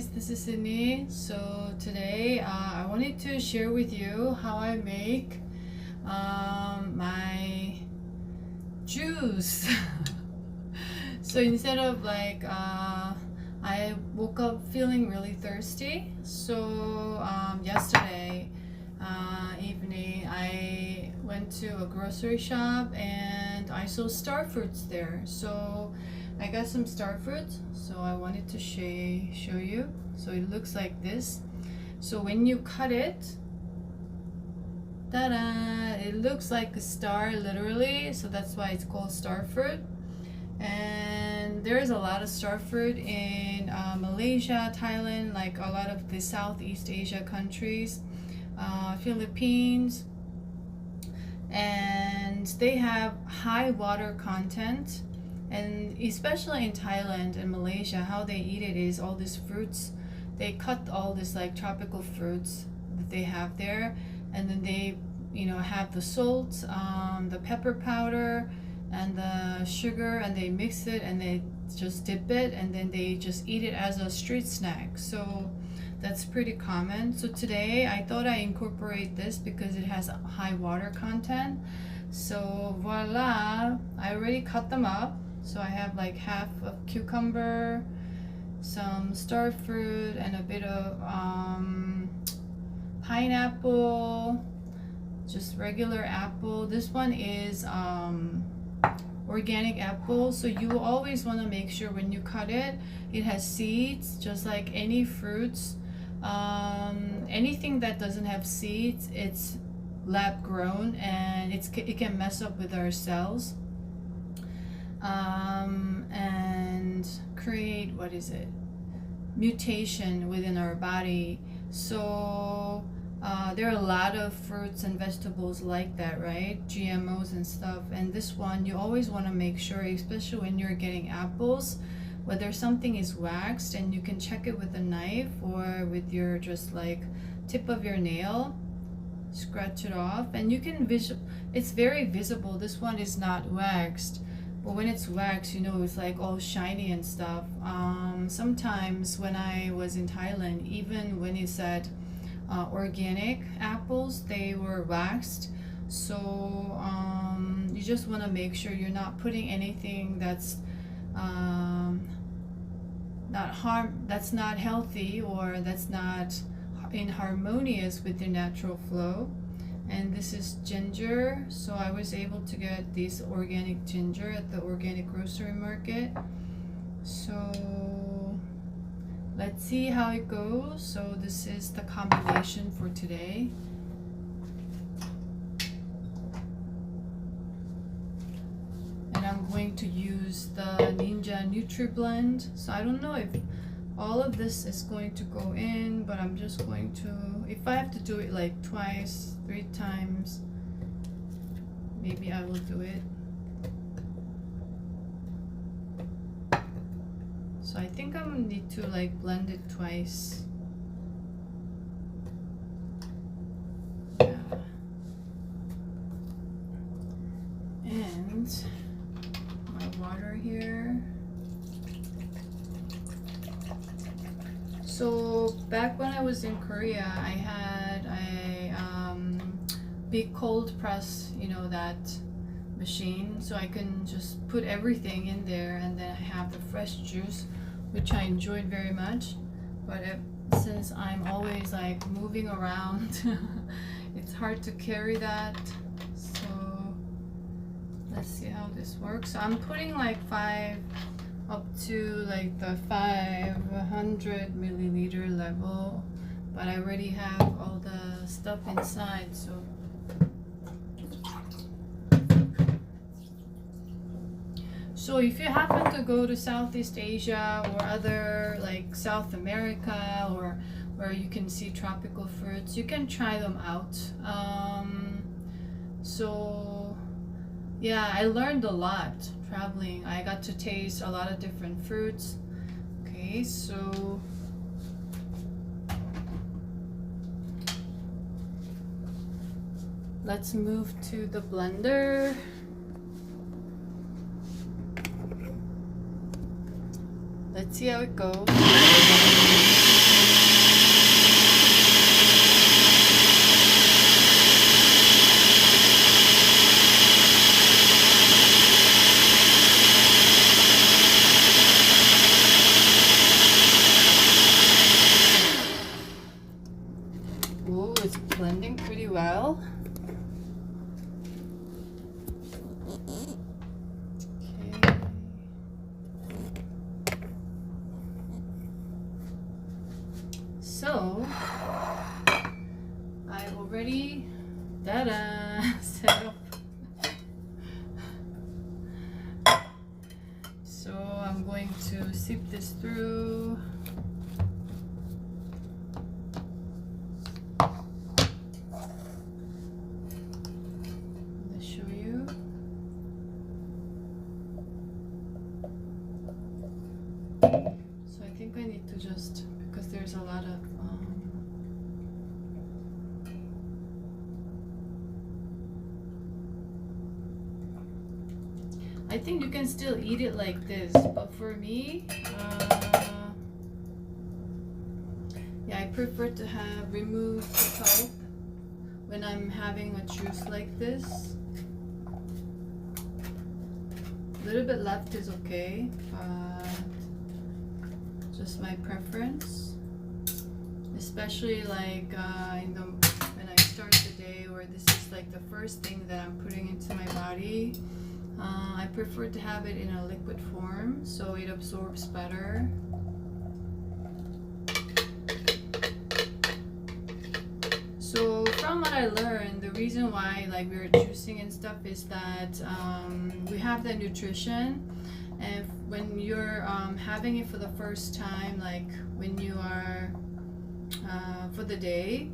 guys, this is Sydney. So today I wanted to share with you how I make my juice. So instead of like I woke up feeling really thirsty, so yesterday evening I went to a grocery shop and I saw Starfruits there. So I got some Starfruit, so I wanted to show you. So it looks like this. So when you cut it, ta-da! It looks like a star literally, so that's why it's called Starfruit. And there's a lot of Starfruit in Malaysia, Thailand, like a lot of the Southeast Asia countries, Philippines, and they have high water content. And especially in Thailand and Malaysia, how they eat it is all these fruits. They cut all this like tropical fruits that they have there, and then they, you know, have the salt, the pepper powder, and the sugar, and they mix it and they just dip it, and then they just eat it as a street snack. So that's pretty common. So today I thought I incorporate this because it has high water content. So voila, I already cut them up. So I have like half of cucumber, some starfruit, and a bit of pineapple, just regular apple. This one is organic apple. So you always want to make sure when you cut it, it has seeds, just like any fruits. Anything that doesn't have seeds, it's lab grown, and it can mess up with our cells. And create, what is it, mutation within our body. So there are a lot of fruits and vegetables like that, right? GMOs and stuff. And this one, you always want to make sure, especially when you're getting apples, whether something is waxed, and you can check it with a knife or with your just like tip of your nail, scratch it off, and you can it's very visible. This one is not waxed. But when it's waxed, you know, it's like all shiny and stuff. Sometimes when I was in Thailand, even when it said organic apples, they were waxed. So you just want to make sure you're not putting anything that's not healthy, or that's not inharmonious with your natural flow. And this is ginger. So I was able to get this organic ginger at the organic grocery market. So let's see how it goes. So this is the combination for today. And I'm going to use the Ninja Nutri Blend. So I don't know if all of this is going to go in, but I'm just going to, if I have to do it like twice, 3 times, maybe I will do it. So I think I'm gonna need to like blend it twice. Yeah. And my water here. So back when I was in Korea, I had a big cold press, you know, that machine, so I can just put everything in there, and then I have the fresh juice, which I enjoyed very much. But since I'm always like moving around, it's hard to carry that. So let's see how this works. So I'm putting like 5 up to like the 500 milliliter level, but I already have all the stuff inside. So if you happen to go to Southeast Asia or other like South America, or where you can see tropical fruits, you can try them out. So yeah, I learned a lot traveling. I got to taste a lot of different fruits. Okay, so let's move to the blender. Let's see how it goes. blending pretty well. Okay. So I already set up. So I'm going to sip this through. Let's show you. So I think I need to just, because there's a lot of I think you can still eat it like this, but for me, yeah, I prefer to have removed the pulp when I'm having a juice like this. A little bit left is okay, but just my preference. Especially like when I start the day, or this is like the first thing that I'm putting into my body. I prefer to have it in a liquid form so it absorbs better. So from what I learned, the reason why like we're juicing and stuff is that we have the nutrition, and when you're having it for the first time, like when you are for the day,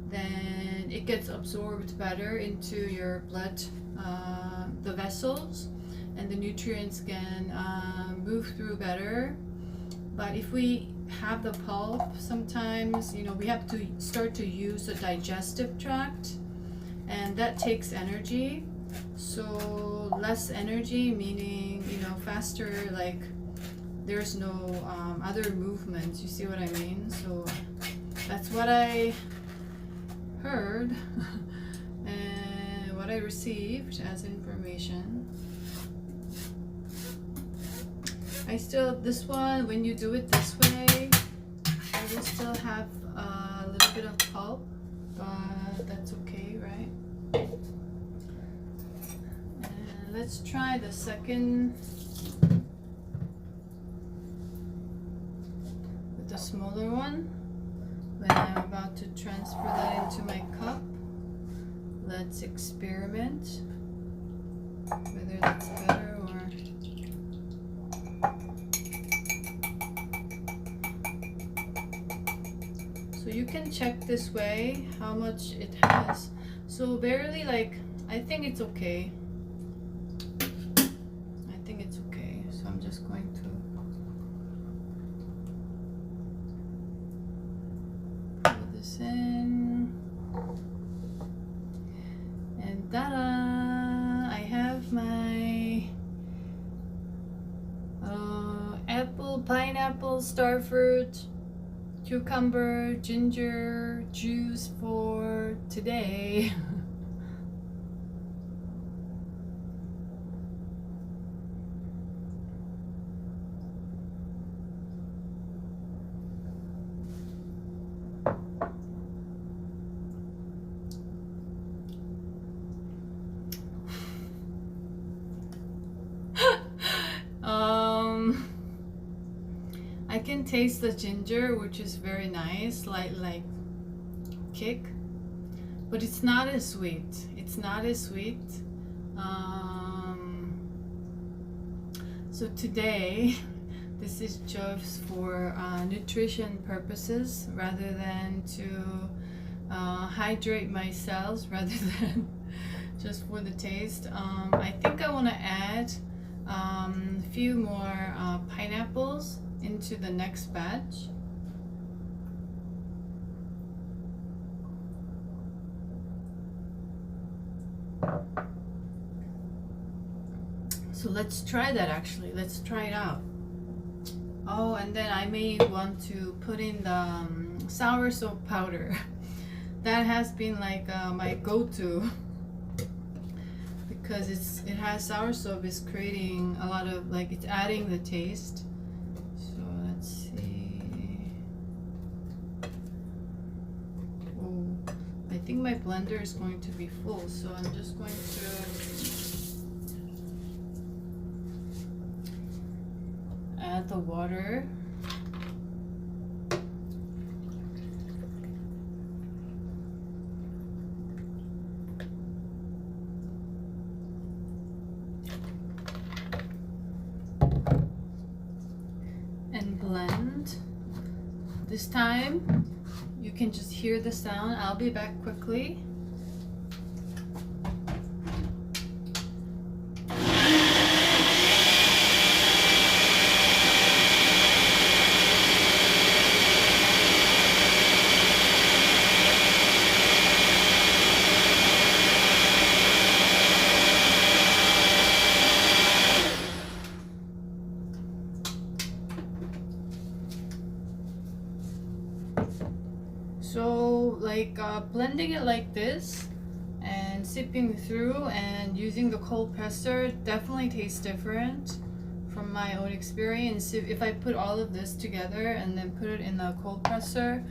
then it gets absorbed better into your blood, the vessels, and the nutrients can move through better. But if we have the pulp, sometimes, you know, we have to start to use the digestive tract, and that takes energy. So less energy, meaning, you know, faster, like there's no other movements, you see what I mean? So that's what I heard and what I received as information. This one, when you do it this way, I will still have a little bit of pulp, but that's okay, right? And let's try the second with the smaller one. When I'm about to transfer that into my cup, let's experiment whether that's better or... So you can check this way how much it has. So barely, like, I think it's okay. I think it's okay. So I'm just going to put this in. And ta-da! I have my apple, pineapple, starfruit, cucumber, ginger juice for today. I can taste the ginger, which is very nice, like kick, but it's not as sweet. It's not as sweet. So today, this is just for nutrition purposes, rather than to hydrate my cells, rather than just for the taste. I think I want to add a few more pineapples into the next batch. So let's try that actually. Let's try it out. Oh, and then I may want to put in the sour soap powder. That has been like my go-to, because it has sour soap, is creating a lot of, like, it's adding the taste. So let's see. Oh, I think my blender is going to be full, so I'm just going to add the water. And blend. This time you can just hear the sound. I'll be back quickly. So like blending it like this and sipping through and using the cold presser definitely tastes different from my own experience. If I put all of this together and then put it in the cold presser,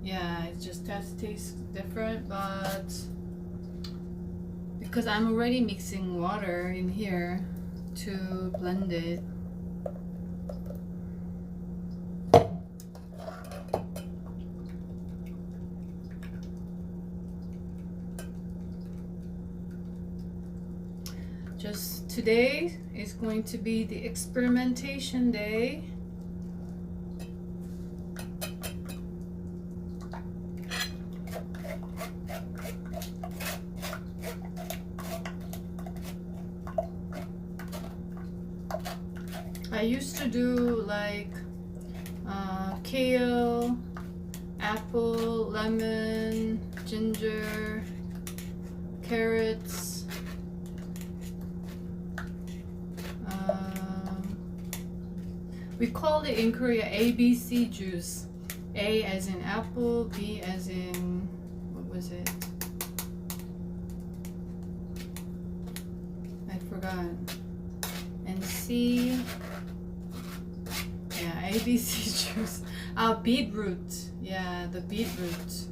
yeah, it just tastes different. But because I'm already mixing water in here to blend it, just today is going to be the experimentation day. I used to do like kale, apple, lemon, ginger, carrots. We call it in Korea ABC juice. A as in apple, B as in, what was it? I forgot. And C, yeah, ABC juice. Beetroot. Yeah, the beetroot.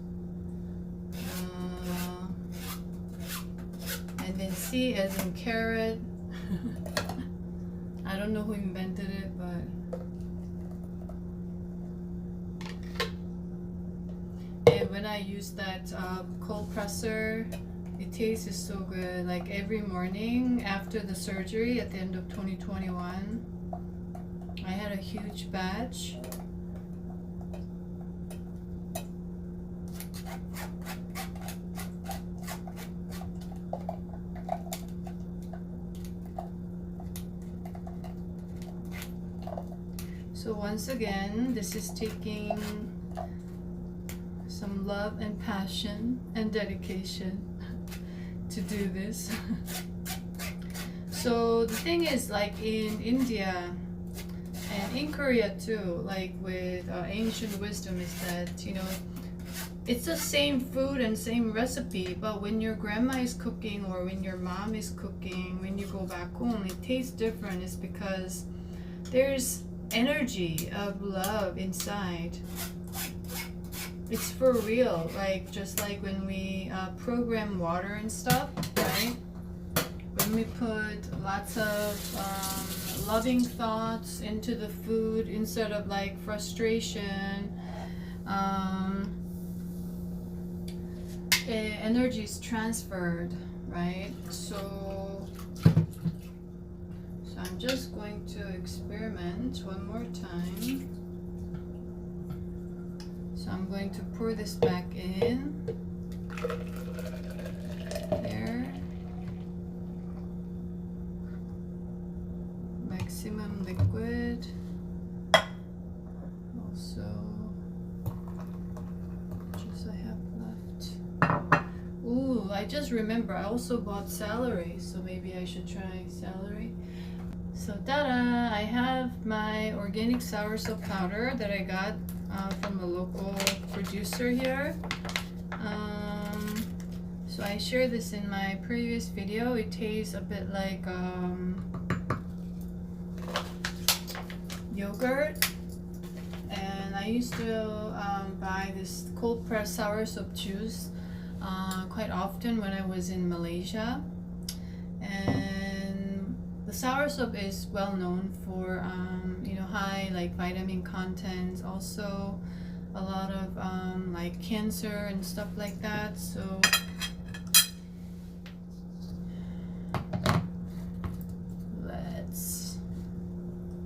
And then C as in carrot. I don't know who invented it, but and when I use that cold presser, it tastes so good. Like every morning after the surgery at the end of 2021, I had a huge batch. So once again, this is taking some love and passion and dedication to do this. So the thing is, like in India and in Korea too, like with ancient wisdom, is that, you know, it's the same food and same recipe, but when your grandma is cooking or when your mom is cooking, when you go back home, it tastes different. It's because there's energy of love inside. It's for real, like just like when we program water and stuff, right? When we put lots of loving thoughts into the food instead of like frustration, energy is transferred, right? So I'm just going to experiment one more time. So I'm going to pour this back in. There. Maximum liquid. Also, just I have left. Ooh, I just remember I also bought celery, so maybe I should try celery. So ta-da! I have my organic soursop powder that I got from a local producer here. So I shared this in my previous video. It tastes a bit like yogurt. And I used to buy this cold pressed soursop juice quite often when I was in Malaysia. And the soursop is well known for you know, high like vitamin contents, also a lot of like cancer and stuff like that. So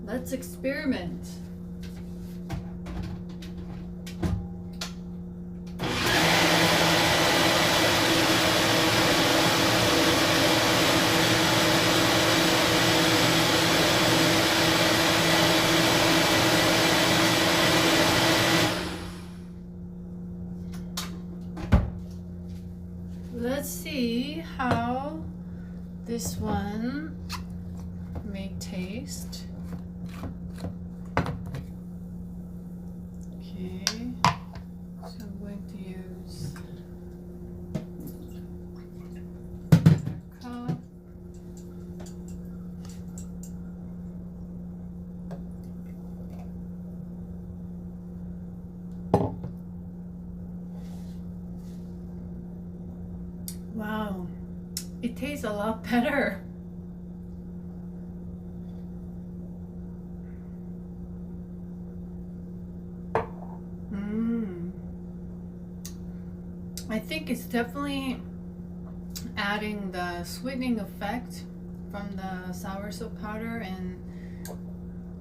let's experiment. Let's see how this one may taste. Okay, so I'm going to use a cup. Wow, it tastes a lot better. I think it's definitely adding the sweetening effect from the soursop powder and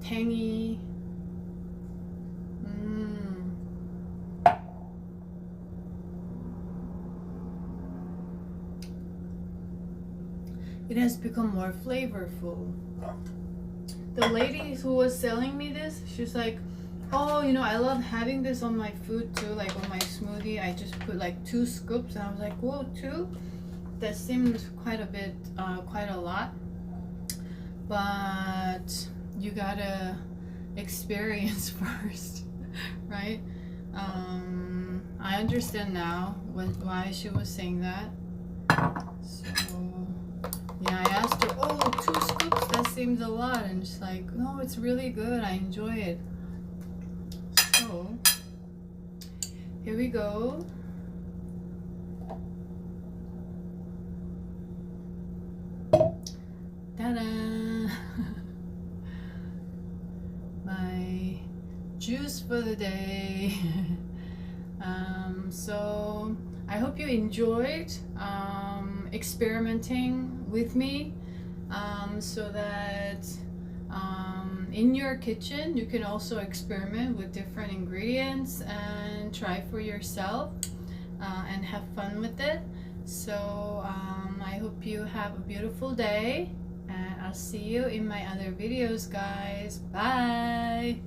tangy. It has become more flavorful. The lady who was selling me this, she's like, oh, you know, I love having this on my food too, like on my smoothie. I just put like 2 scoops, and I was like, whoa, 2? That seemed quite a bit, quite a lot. But you gotta experience first, right? I understand now why she was saying that. So yeah, I asked her, oh, 2 scoops, that seems a lot. And she's like, no, it's really good. I enjoy it. So, here we go. Ta-da! My juice for the day. So, I hope you enjoyed experimenting with me, so that in your kitchen you can also experiment with different ingredients and try for yourself, and have fun with it. So I hope you have a beautiful day, and I'll see you in my other videos, guys. Bye.